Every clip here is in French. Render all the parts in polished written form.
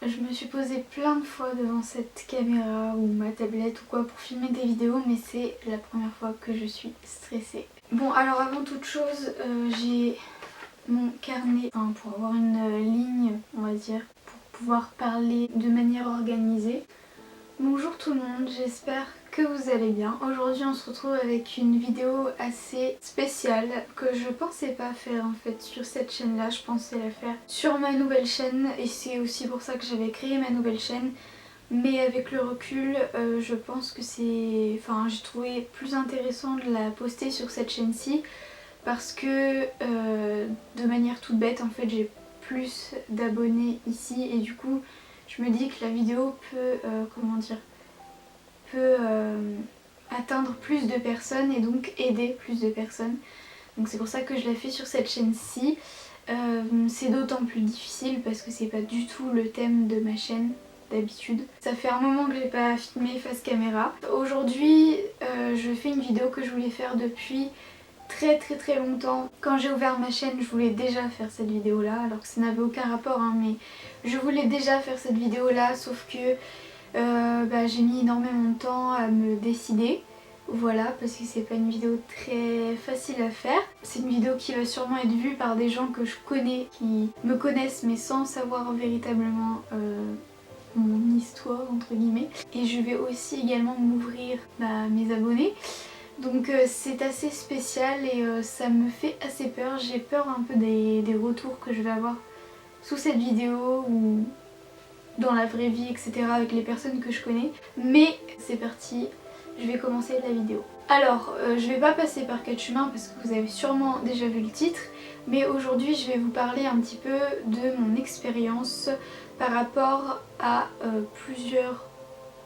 Je me suis posée plein de fois devant cette caméra ou ma tablette ou quoi pour filmer des vidéos, mais c'est la première fois que je suis stressée. Bon, alors avant toute chose, j'ai mon carnet pour avoir une ligne, on va dire, pour pouvoir parler de manière organisée. Bonjour tout le monde, j'espère que vous allez bien. Aujourd'hui on se retrouve avec une vidéo assez spéciale que je pensais pas faire en fait sur cette chaîne là. Je pensais la faire sur ma nouvelle chaîne et c'est aussi pour ça que j'avais créé ma nouvelle chaîne. Mais avec le recul, je pense que c'est... Enfin, j'ai trouvé plus intéressant de la poster sur cette chaîne-ci parce que de manière toute bête en fait j'ai plus d'abonnés ici et du coup je me dis que la vidéo peut, atteindre plus de personnes et donc aider plus de personnes. Donc c'est pour ça que je la fais sur cette chaîne-ci. C'est d'autant plus difficile parce que c'est pas du tout le thème de ma chaîne d'habitude. Ça fait un moment que j'ai pas filmé face caméra. Aujourd'hui je fais une vidéo que je voulais faire depuis très longtemps. Quand j'ai ouvert ma chaîne, je voulais déjà faire cette vidéo là, alors que ça n'avait aucun rapport hein, mais je voulais déjà faire cette vidéo là, sauf que j'ai mis énormément de temps à me décider. Voilà, parce que c'est pas une vidéo très facile à faire. C'est une vidéo qui va sûrement être vue par des gens que je connais, qui me connaissent mais sans savoir véritablement mon histoire entre guillemets. Et je vais aussi également m'ouvrir à mes abonnés. Donc c'est assez spécial et ça me fait assez peur. J'ai peur un peu des retours que je vais avoir sous cette vidéo ou dans la vraie vie, etc. avec les personnes que je connais. Mais c'est parti, je vais commencer la vidéo. Alors, je vais pas passer par quatre chemins parce que vous avez sûrement déjà vu le titre. Mais aujourd'hui, je vais vous parler un petit peu de mon expérience par rapport à plusieurs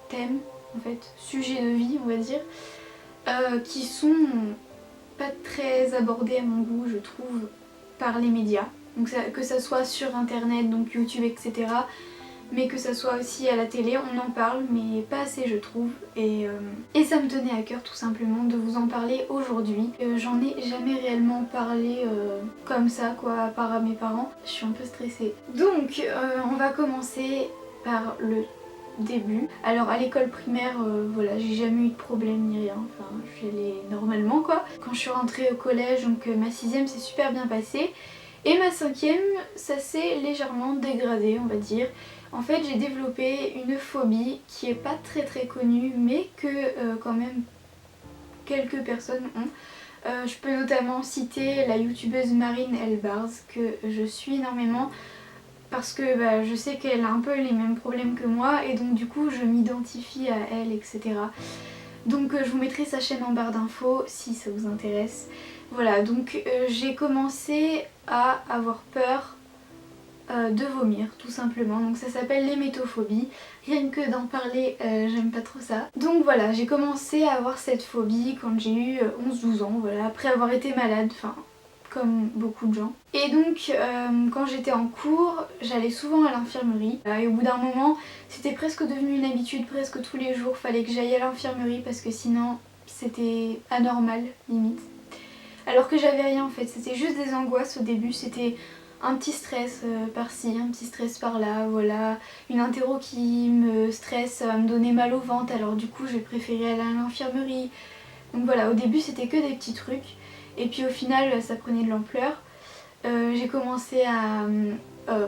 thèmes, en fait, sujets de vie, on va dire. Qui sont pas très abordés à mon goût je trouve par les médias, donc que ça soit sur internet, donc YouTube etc, mais que ça soit aussi à la télé, on en parle mais pas assez je trouve et ça me tenait à cœur tout simplement de vous en parler aujourd'hui. J'en ai jamais réellement parlé comme ça quoi, à part à mes parents. Je suis un peu stressée. Donc on va commencer par le début. Alors à l'école primaire, voilà, j'ai jamais eu de problème ni rien, enfin je suis allée normalement quoi. Quand je suis rentrée au collège, donc ma 6ème s'est super bien passée et ma 5ème ça s'est légèrement dégradé on va dire. En fait j'ai développé une phobie qui est pas très connue mais que quand même quelques personnes ont. Je peux notamment citer la youtubeuse Marine Elbars que je suis énormément parce que je sais qu'elle a un peu les mêmes problèmes que moi et donc du coup je m'identifie à elle etc. Donc je vous mettrai sa chaîne en barre d'infos si ça vous intéresse. Voilà, donc j'ai commencé à avoir peur de vomir tout simplement, donc ça s'appelle l'hémétophobie. Rien que d'en parler j'aime pas trop ça. Donc voilà, j'ai commencé à avoir cette phobie quand j'ai eu 11-12 ans, voilà, après avoir été malade, enfin comme beaucoup de gens. Et donc quand j'étais en cours, j'allais souvent à l'infirmerie et au bout d'un moment c'était presque devenu une habitude, presque tous les jours fallait que j'aille à l'infirmerie parce que sinon c'était anormal limite. Alors que j'avais rien en fait, c'était juste des angoisses au début, c'était un petit stress par-ci, un petit stress par-là, voilà. Une interro qui me stresse, ça va me donner mal au ventre, alors du coup j'ai préféré aller à l'infirmerie. Donc voilà, au début c'était que des petits trucs. Et puis au final ça prenait de l'ampleur. J'ai commencé à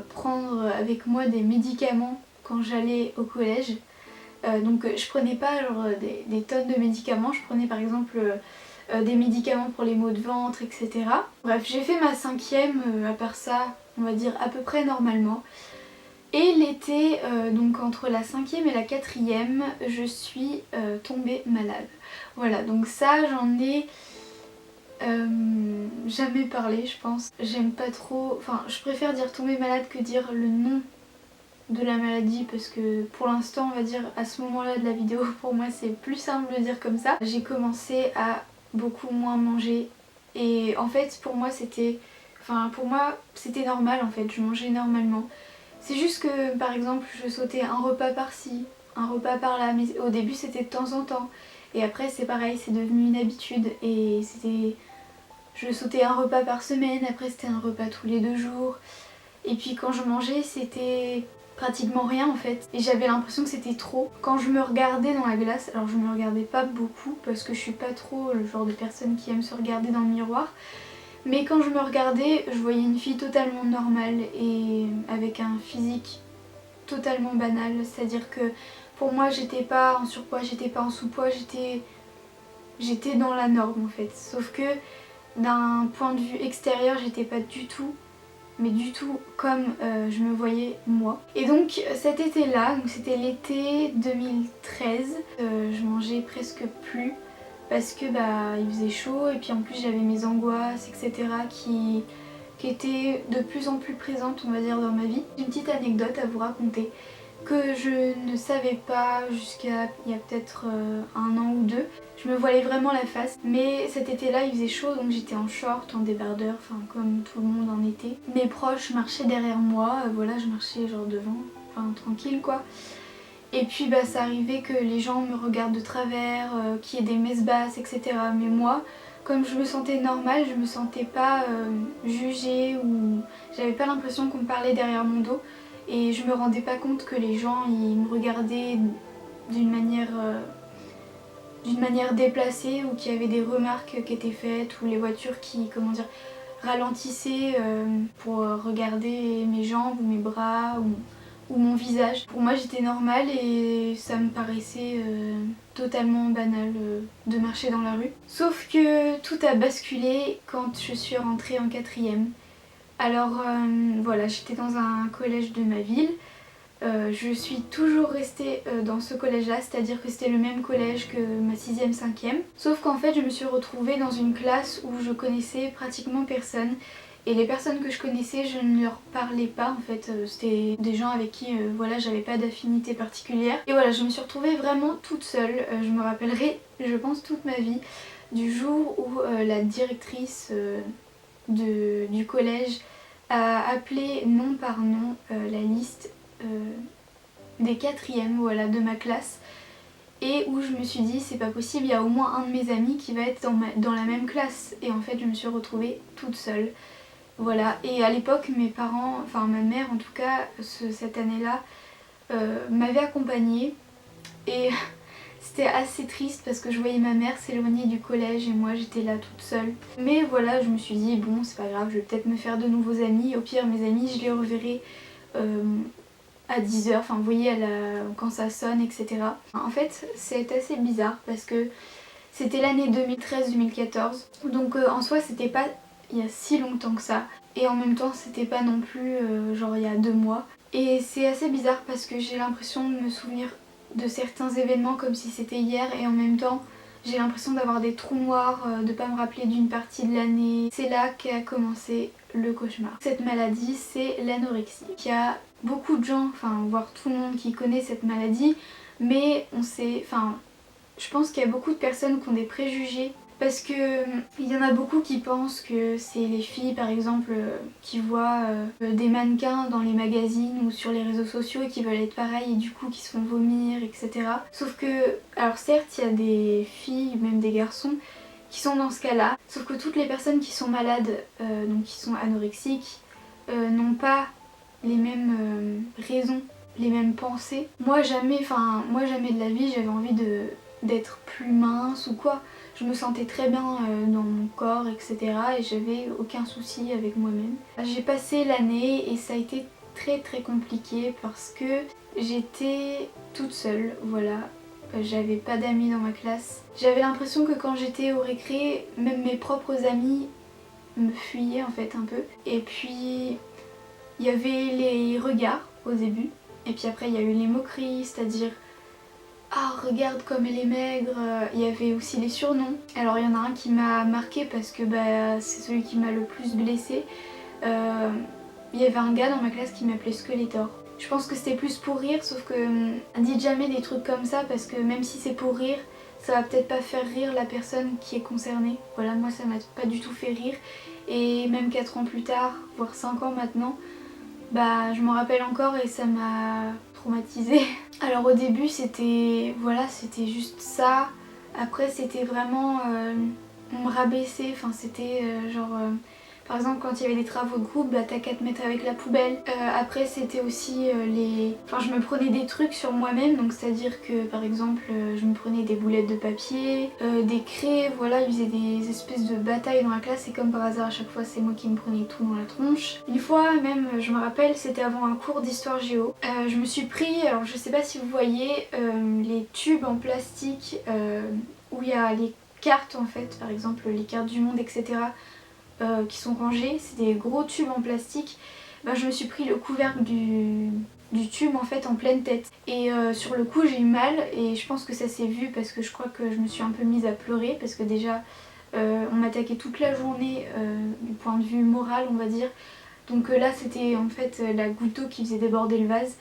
prendre avec moi des médicaments quand j'allais au collège. Donc je prenais pas genre des tonnes de médicaments, je prenais par exemple des médicaments pour les maux de ventre etc. Bref, j'ai fait ma 5ème, à part ça on va dire à peu près normalement. Et l'été, donc entre la 5ème et la 4ème, je suis tombée malade. Voilà, donc ça j'en ai jamais parlé je pense. J'aime pas trop, enfin je préfère dire tomber malade que dire le nom de la maladie parce que pour l'instant on va dire à ce moment là de la vidéo pour moi c'est plus simple de dire comme ça. J'ai commencé à beaucoup moins manger et en fait pour moi c'était normal en fait, je mangeais normalement. C'est juste que par exemple je sautais un repas par-ci, un repas par-là, mais au début c'était de temps en temps et après c'est pareil, c'est devenu une habitude et je sautais un repas par semaine, après c'était un repas tous les 2 jours et puis quand je mangeais c'était pratiquement rien en fait. Et j'avais l'impression que c'était trop. Quand je me regardais dans la glace, alors je me regardais pas beaucoup parce que je suis pas trop le genre de personne qui aime se regarder dans le miroir. Mais quand je me regardais, je voyais une fille totalement normale et avec un physique totalement banal. C'est-à-dire que pour moi j'étais pas en surpoids, j'étais pas en sous-poids, j'étais dans la norme en fait. Sauf que d'un point de vue extérieur, j'étais pas du tout, mais du tout comme je me voyais moi. Et donc cet été-là, donc c'était l'été 2013, je mangeais presque plus parce que il faisait chaud et puis en plus j'avais mes angoisses etc. qui étaient de plus en plus présentes on va dire dans ma vie. Une petite anecdote à vous raconter que je ne savais pas jusqu'à il y a peut-être un an ou deux. Je me voilais vraiment la face, mais cet été-là il faisait chaud donc j'étais en short, en débardeur, enfin comme tout le monde en été. Mes proches marchaient derrière moi, voilà je marchais genre devant, enfin tranquille quoi. Et puis ça arrivait que les gens me regardent de travers, qu'il y ait des messes basses etc. Mais moi, comme je me sentais normale, je me sentais pas jugée ou j'avais pas l'impression qu'on me parlait derrière mon dos. Et je me rendais pas compte que les gens ils me regardaient d'une manière déplacée ou qu'il y avait des remarques qui étaient faites ou les voitures qui, comment dire, ralentissaient pour regarder mes jambes ou mes bras ou mon visage. Pour moi j'étais normale et ça me paraissait totalement banal de marcher dans la rue. Sauf que tout a basculé quand je suis rentrée en quatrième. Alors voilà, j'étais dans un collège de ma ville. Je suis toujours restée dans ce collège-là, c'est-à-dire que c'était le même collège que ma 6e, 5e. Sauf qu'en fait, je me suis retrouvée dans une classe où je connaissais pratiquement personne. Et les personnes que je connaissais, je ne leur parlais pas en fait. C'était des gens avec qui voilà, j'avais pas d'affinité particulière. Et voilà, je me suis retrouvée vraiment toute seule. Je me rappellerai, je pense, toute ma vie du jour où la directrice du collège a appelé nom par nom la liste des quatrièmes voilà, de ma classe et où je me suis dit c'est pas possible, il y a au moins un de mes amis qui va être dans la même classe et en fait je me suis retrouvée toute seule. Voilà, et à l'époque mes parents, enfin ma mère en tout cas cette année-là m'avait accompagnée et c'était assez triste parce que je voyais ma mère s'éloigner du collège et moi j'étais là toute seule. Mais voilà, je me suis dit bon c'est pas grave, je vais peut-être me faire de nouveaux amis, au pire mes amis je les reverrai à 10h, enfin vous voyez quand ça sonne etc. En fait c'est assez bizarre parce que c'était l'année 2013-2014 donc en soi c'était pas il y a si longtemps que ça et en même temps c'était pas non plus genre il y a 2 mois et c'est assez bizarre parce que j'ai l'impression de me souvenir de certains événements comme si c'était hier et en même temps j'ai l'impression d'avoir des trous noirs, de pas me rappeler d'une partie de l'année. C'est là qu'a commencé le cauchemar. Cette maladie c'est l'anorexie. Il y a beaucoup de gens, enfin voire tout le monde qui connaît cette maladie mais on sait, enfin je pense qu'il y a beaucoup de personnes qui ont des préjugés parce que il y en a beaucoup qui pensent que c'est les filles par exemple qui voient des mannequins dans les magazines ou sur les réseaux sociaux et qui veulent être pareilles et du coup qui se font vomir etc. Sauf que, alors certes il y a des filles, même des garçons qui sont dans ce cas-là, sauf que toutes les personnes qui sont malades, donc qui sont anorexiques, n'ont pas les mêmes raisons, les mêmes pensées. Moi jamais de la vie j'avais envie d'être plus mince ou quoi. Je me sentais très bien dans mon corps etc. et j'avais aucun souci avec moi-même. J'ai passé l'année et ça a été très très compliqué parce que j'étais toute seule, voilà. J'avais pas d'amis dans ma classe. J'avais l'impression que quand j'étais au récré, même mes propres amis me fuyaient en fait un peu. Et puis il y avait les regards au début et puis après il y a eu les moqueries, c'est-à-dire ah regarde comme elle est maigre. Il y avait aussi les surnoms. Alors il y en a un qui m'a marqué parce que c'est celui qui m'a le plus blessée. Il y avait un gars dans ma classe qui m'appelait Skeletor. Je pense que c'était plus pour rire, sauf que dites jamais des trucs comme ça parce que même si c'est pour rire, ça va peut-être pas faire rire la personne qui est concernée. Voilà, moi ça m'a pas du tout fait rire et même 4 ans plus tard, voire 5 ans maintenant, je m'en rappelle encore et ça m'a traumatisée. Alors au début c'était juste ça, après c'était vraiment on me rabaissait, enfin c'était Par exemple quand il y avait des travaux de groupe, bah t'as qu'à te mettre avec la poubelle. Après c'était aussi Enfin je me prenais des trucs sur moi-même, donc c'est à dire que par exemple je me prenais des boulettes de papier, des craies, voilà, ils faisaient des espèces de batailles dans la classe et comme par hasard à chaque fois c'est moi qui me prenais tout dans la tronche. Une fois même, je me rappelle, c'était avant un cours d'histoire géo, je me suis pris, alors je sais pas si vous voyez, les tubes en plastique où il y a les cartes en fait, par exemple les cartes du monde etc. Qui sont rangées, c'est des gros tubes en plastique. Ben, je me suis pris le couvercle du tube en fait en pleine tête et sur le coup j'ai eu mal et je pense que ça s'est vu parce que je crois que je me suis un peu mise à pleurer parce que déjà on m'attaquait toute la journée du point de vue moral on va dire, donc là c'était en fait la goutte d'eau qui faisait déborder le vase.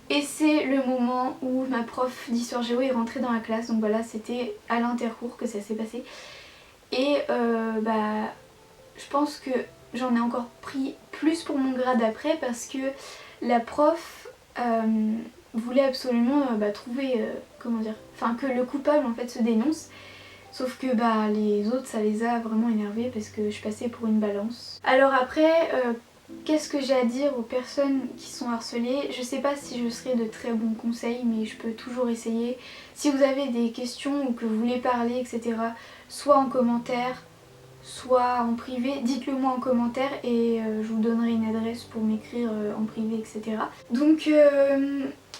Et c'est le moment où ma prof d'histoire géo est rentrée dans la classe, donc voilà, c'était à l'intercours que ça s'est passé. Et bah, je pense que j'en ai encore pris plus pour mon grade après parce que la prof voulait absolument trouver, comment dire, enfin que le coupable en fait se dénonce. Sauf que bah, les autres ça les a vraiment énervés parce que je passais pour une balance. Alors après, qu'est-ce que j'ai à dire aux personnes qui sont harcelées? Je sais pas si je serai de très bons conseils mais je peux toujours essayer. Si vous avez des questions ou que vous voulez parler etc, soit en commentaire, soit en privé, dites-le moi en commentaire et je vous donnerai une adresse pour m'écrire en privé etc. Donc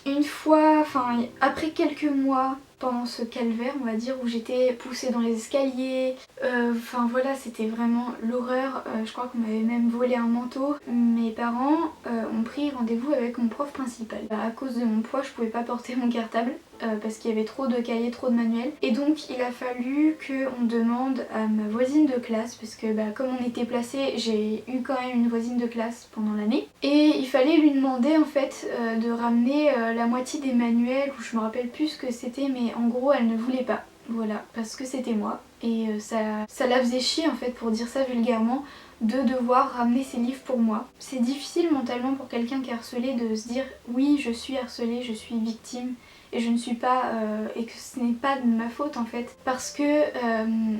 une fois, enfin après quelques mois pendant ce calvaire on va dire où j'étais poussée dans les escaliers, enfin voilà c'était vraiment l'horreur, je crois qu'on m'avait même volé un manteau. Mes parents ont pris rendez-vous avec mon prof principal. À cause de mon poids je pouvais pas porter mon cartable parce qu'il y avait trop de cahiers, trop de manuels et donc il a fallu qu'on demande à ma voisine de classe parce que comme on était placés, j'ai eu quand même une voisine de classe pendant l'année et il fallait lui demander en fait de ramener la moitié des manuels ou je me rappelle plus ce que c'était mais en gros elle ne voulait pas, voilà, parce que c'était moi et ça la faisait chier en fait pour dire ça vulgairement de devoir ramener ses livres pour moi. C'est difficile mentalement pour quelqu'un qui est harcelé de se dire oui je suis harcelée, je suis victime et je ne suis pas et que ce n'est pas de ma faute en fait parce que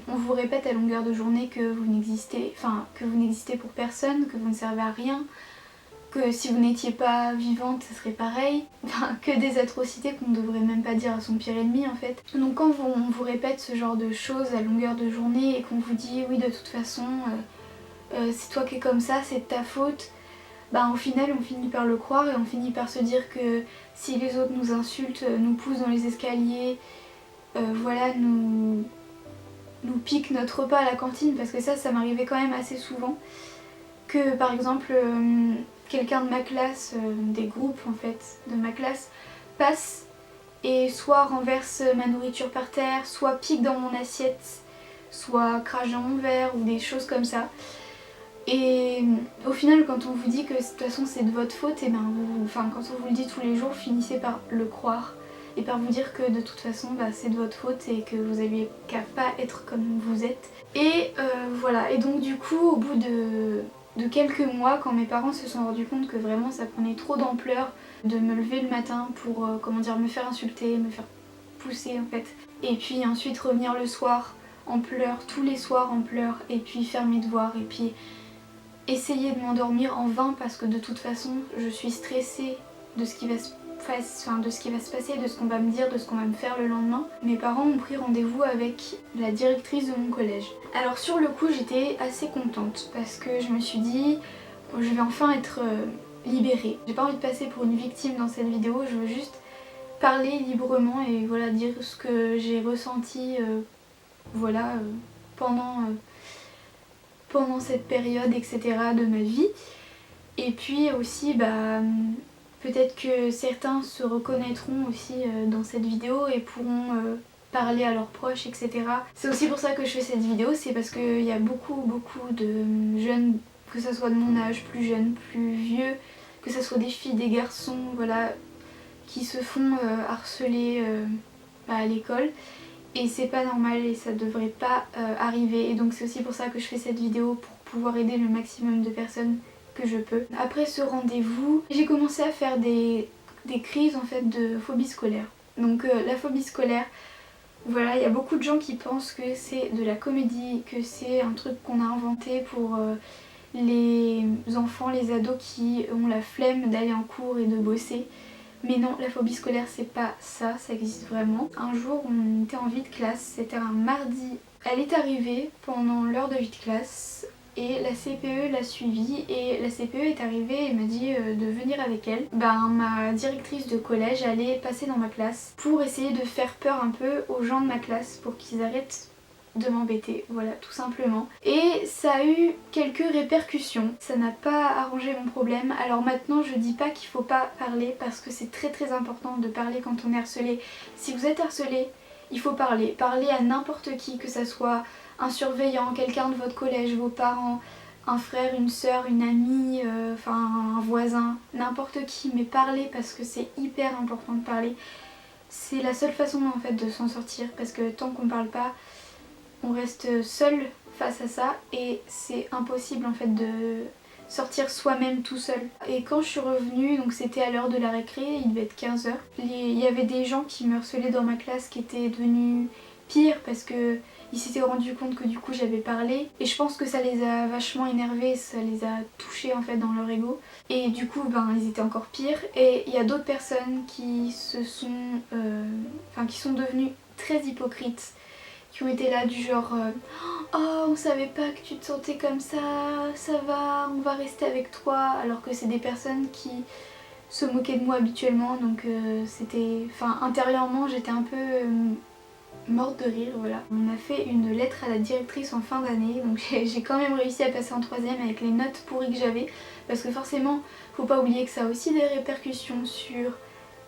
on vous répète à longueur de journée que vous n'existez, enfin que vous n'existez pour personne, que vous ne servez à rien, que si vous n'étiez pas vivante ça serait pareil, enfin que des atrocités qu'on ne devrait même pas dire à son pire ennemi en fait. Donc quand on vous répète ce genre de choses à longueur de journée et qu'on vous dit oui de toute façon c'est toi qui es comme ça, c'est de ta faute, au final on finit par le croire et on finit par se dire que si les autres nous insultent, nous poussent dans les escaliers, voilà, nous piquent notre repas à la cantine, parce que ça m'arrivait quand même assez souvent, que par exemple quelqu'un de ma classe, des groupes en fait de ma classe, passe et soit renverse ma nourriture par terre, soit pique dans mon assiette, soit crache dans mon verre ou des choses comme ça. Et au final quand on vous dit que de toute façon c'est de votre faute, et quand on vous le dit tous les jours, finissez par le croire et par vous dire que de toute façon c'est de votre faute et que vous n'aviez qu'à pas être comme vous êtes. Et voilà, et donc du coup au bout de quelques mois, quand mes parents se sont rendus compte que vraiment ça prenait trop d'ampleur de me lever le matin pour me faire insulter, me faire pousser en fait, et puis ensuite revenir le soir en pleurs, tous les soirs en pleurs, et puis faire mes devoirs, et puis essayer de m'endormir en vain parce que de toute façon je suis stressée de ce qui va se passer, de ce qu'on va me dire, de ce qu'on va me faire le lendemain. Mes parents ont pris rendez-vous avec la directrice de mon collège. Alors sur le coup j'étais assez contente parce que je me suis dit je vais enfin être libérée. J'ai pas envie de passer pour une victime dans cette vidéo, je veux juste parler librement et voilà, dire ce que j'ai ressenti pendant cette période etc. de ma vie. Et puis aussi peut-être que certains se reconnaîtront aussi dans cette vidéo et pourront parler à leurs proches etc. C'est aussi pour ça que je fais cette vidéo, c'est parce qu'il y a beaucoup de jeunes, que ce soit de mon âge, plus jeunes, plus vieux, que ce soit des filles, des garçons, voilà, qui se font harceler à l'école. Et c'est pas normal et ça devrait pas arriver. Et donc c'est aussi pour ça que je fais cette vidéo, pour pouvoir aider le maximum de personnes que je peux. Après ce rendez-vous, j'ai commencé à faire des crises en fait de phobie scolaire. Donc la phobie scolaire, voilà, il y a beaucoup de gens qui pensent que c'est de la comédie, que c'est un truc qu'on a inventé pour les enfants, les ados qui ont la flemme d'aller en cours et de bosser. Mais non, la phobie scolaire c'est pas ça, ça existe vraiment. Un jour on était en vie de classe, c'était un mardi. Elle est arrivée pendant l'heure de vie de classe et la CPE l'a suivie et la CPE est arrivée et m'a dit de venir avec elle. Ma directrice de collège allait passer dans ma classe pour essayer de faire peur un peu aux gens de ma classe pour qu'ils arrêtent de m'embêter, voilà, tout simplement. Et ça a eu quelques répercussions, ça n'a pas arrangé mon problème. Alors maintenant je dis pas qu'il faut pas parler parce que c'est très important de parler quand on est harcelé. Si vous êtes harcelé, il faut parler, parler à n'importe qui, que ça soit un surveillant, quelqu'un de votre collège, vos parents, un frère, une soeur, une amie, un voisin, n'importe qui, mais parler parce que c'est hyper important de parler. C'est la seule façon en fait de s'en sortir parce que tant qu'on parle pas, on reste seul face à ça et c'est impossible en fait de sortir soi-même tout seul. Et quand je suis revenue, donc c'était à l'heure de la récré, il devait être 15h, il y avait des gens qui me harcelaient dans ma classe qui étaient devenus pires parce que ils s'étaient rendus compte que du coup j'avais parlé et je pense que ça les a vachement énervés, ça les a touchés en fait dans leur ego et du coup ils étaient encore pires. Et il y a d'autres personnes qui qui sont devenues très hypocrites, qui ont été là du genre oh on savait pas que tu te sentais comme ça va, on va rester avec toi, alors que c'est des personnes qui se moquaient de moi habituellement, donc intérieurement j'étais un peu morte de rire, voilà. On a fait une lettre à la directrice en fin d'année, donc j'ai quand même réussi à passer en troisième avec les notes pourries que j'avais, parce que forcément faut pas oublier que ça a aussi des répercussions sur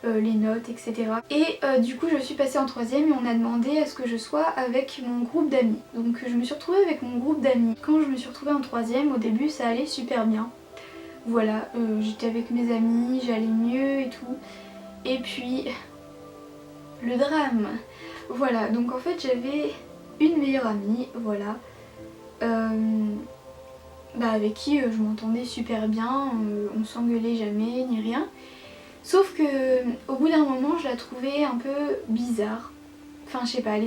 les notes, etc. Et du coup je suis passée en troisième et on a demandé à ce que je sois avec mon groupe d'amis. Donc je me suis retrouvée avec mon groupe d'amis. Quand je me suis retrouvée en troisième, au début ça allait super bien. Voilà, j'étais avec mes amis, j'allais mieux et tout. Et puis, le drame. Voilà, donc en fait j'avais une meilleure amie, voilà. Avec qui je m'entendais super bien, on s'engueulait jamais ni rien. Sauf que au bout d'un moment je la trouvais un peu bizarre. Enfin je sais pas,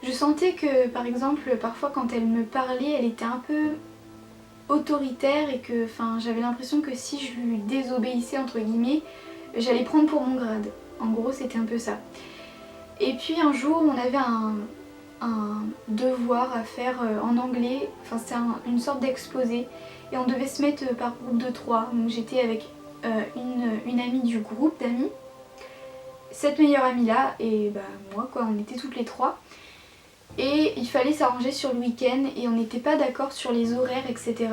je sentais que par exemple parfois quand elle me parlait elle était un peu autoritaire et que j'avais l'impression que si je lui désobéissais entre guillemets, j'allais prendre pour mon grade. En gros c'était un peu ça. Et puis un jour on avait un devoir à faire en anglais, c'était une sorte d'exposé et on devait se mettre par groupe de 3. Donc j'étais avec une amie du groupe d'amis, cette meilleure amie là et moi quoi, on était toutes les 3 et il fallait s'arranger sur le week-end et on n'était pas d'accord sur les horaires, etc.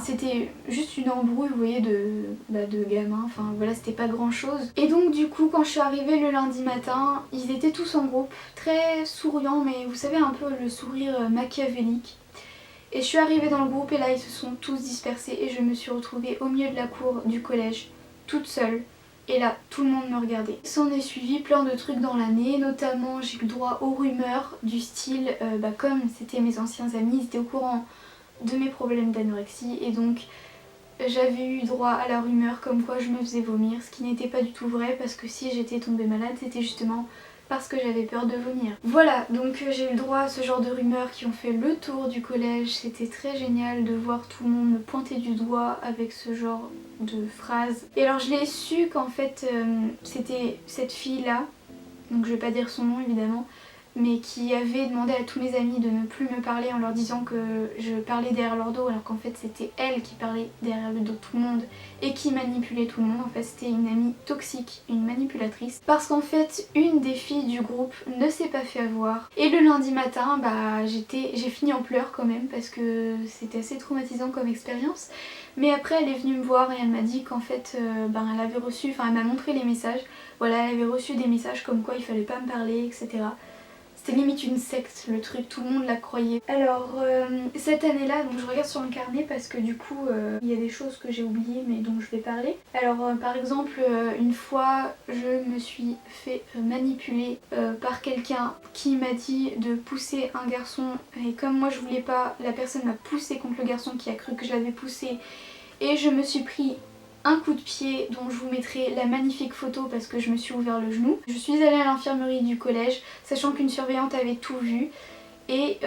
C'était juste une embrouille, vous voyez, de gamins, voilà, c'était pas grand chose. Et donc du coup quand je suis arrivée le lundi matin, ils étaient tous en groupe, très souriants, mais vous savez un peu le sourire machiavélique. Et je suis arrivée dans le groupe et là ils se sont tous dispersés et je me suis retrouvée au milieu de la cour du collège, toute seule. Et là, tout le monde me regardait. S'en est suivi plein de trucs dans l'année, notamment j'ai eu le droit aux rumeurs du style, comme c'était mes anciens amis, ils étaient au courant de mes problèmes d'anorexie et donc j'avais eu droit à la rumeur comme quoi je me faisais vomir, ce qui n'était pas du tout vrai parce que si j'étais tombée malade c'était justement parce que j'avais peur de vomir. Voilà, donc j'ai eu le droit à ce genre de rumeurs qui ont fait le tour du collège. C'était très génial de voir tout le monde me pointer du doigt avec ce genre de phrases. Et alors je l'ai su qu'en fait c'était cette fille là, donc je vais pas dire son nom évidemment, mais qui avait demandé à tous mes amis de ne plus me parler en leur disant que je parlais derrière leur dos alors qu'en fait c'était elle qui parlait derrière le dos de tout le monde et qui manipulait tout le monde. En fait c'était une amie toxique, une manipulatrice, parce qu'en fait une des filles du groupe ne s'est pas fait avoir et le lundi matin j'ai fini en pleurs quand même parce que c'était assez traumatisant comme expérience. Mais après elle est venue me voir et elle m'a dit qu'en fait elle avait reçu, elle m'a montré les messages, voilà, elle avait reçu des messages comme quoi il fallait pas me parler, etc. C'était limite une secte le truc, tout le monde la croyait. Alors cette année-là, donc je regarde sur le carnet parce que du coup il y a des choses que j'ai oubliées mais dont je vais parler. Alors par exemple une fois je me suis fait manipuler par quelqu'un qui m'a dit de pousser un garçon et comme moi je voulais pas, la personne m'a poussé contre le garçon qui a cru que je l'avais poussé et je me suis pris un coup de pied dont je vous mettrai la magnifique photo parce que je me suis ouvert le genou. Je suis allée à l'infirmerie du collège sachant qu'une surveillante avait tout vu et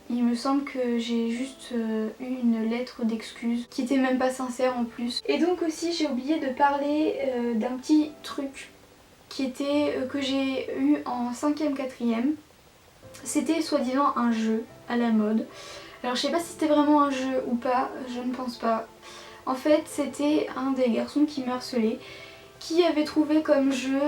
Il me semble que j'ai juste eu une lettre d'excuse qui était même pas sincère en plus. Et donc aussi j'ai oublié de parler d'un petit truc qui était que j'ai eu en 5e, 4e. C'était soi-disant un jeu à la mode. Alors je sais pas si c'était vraiment un jeu ou pas, je ne pense pas. En fait c'était un des garçons qui me harcelait, qui avait trouvé comme jeu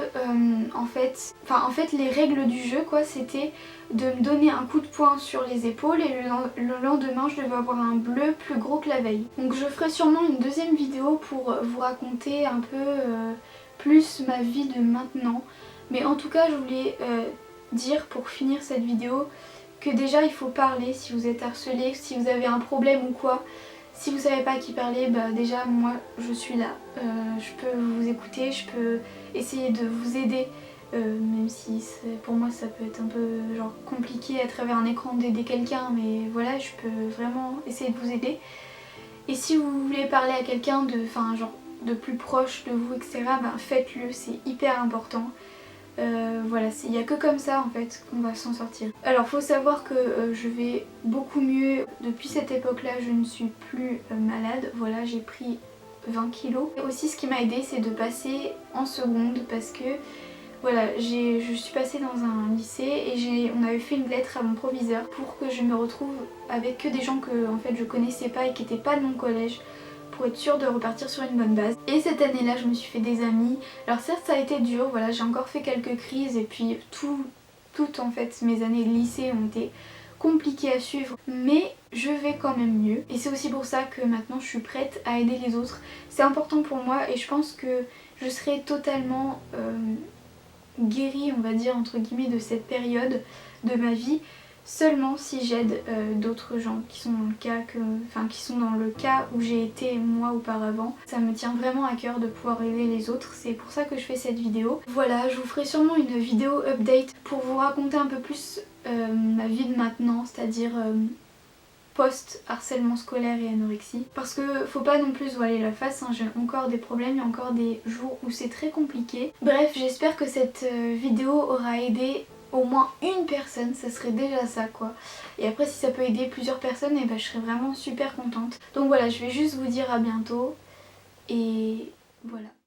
en fait les règles du jeu quoi, c'était de me donner un coup de poing sur les épaules et le lendemain je devais avoir un bleu plus gros que la veille. Donc je ferai sûrement une deuxième vidéo pour vous raconter un peu plus ma vie de maintenant. Mais en tout cas je voulais dire pour finir cette vidéo que déjà il faut parler si vous êtes harcelé, si vous avez un problème ou quoi. Si vous savez pas à qui parler, bah déjà moi je suis là, je peux vous écouter, je peux essayer de vous aider, même si pour moi ça peut être un peu genre compliqué à travers un écran d'aider quelqu'un, mais voilà, je peux vraiment essayer de vous aider. Et si vous voulez parler à quelqu'un de, genre de plus proche de vous, etc., bah faites-le, c'est hyper important. Voilà, il n'y a que comme ça en fait qu'on va s'en sortir. Alors faut savoir que je vais beaucoup mieux. Depuis cette époque là je ne suis plus malade. Voilà, j'ai pris 20 kilos. Et aussi ce qui m'a aidé c'est de passer en seconde parce que voilà, je suis passée dans un lycée et on avait fait une lettre à mon proviseur pour que je me retrouve avec que des gens que en fait je connaissais pas et qui n'étaient pas de mon collège, pour être sûre de repartir sur une bonne base. Et cette année là je me suis fait des amis. Alors certes ça a été dur, voilà, j'ai encore fait quelques crises et puis toutes en fait mes années de lycée ont été compliquées à suivre, mais je vais quand même mieux. Et c'est aussi pour ça que maintenant je suis prête à aider les autres. C'est important pour moi et je pense que je serai totalement guérie, on va dire entre guillemets, de cette période de ma vie seulement si j'aide d'autres gens qui sont dans le cas qui sont dans le cas où j'ai été moi auparavant. Ça me tient vraiment à cœur de pouvoir aider les autres, c'est pour ça que je fais cette vidéo. Voilà, je vous ferai sûrement une vidéo update pour vous raconter un peu plus ma vie de maintenant, c'est-à-dire post-harcèlement scolaire et anorexie. Parce que faut pas non plus se voiler la face, hein, j'ai encore des problèmes, il y a encore des jours où c'est très compliqué. Bref, j'espère que cette vidéo aura aidé au moins une personne, ça serait déjà ça quoi. Et après si ça peut aider plusieurs personnes, et ben, je serais vraiment super contente. Donc voilà, je vais juste vous dire à bientôt et voilà.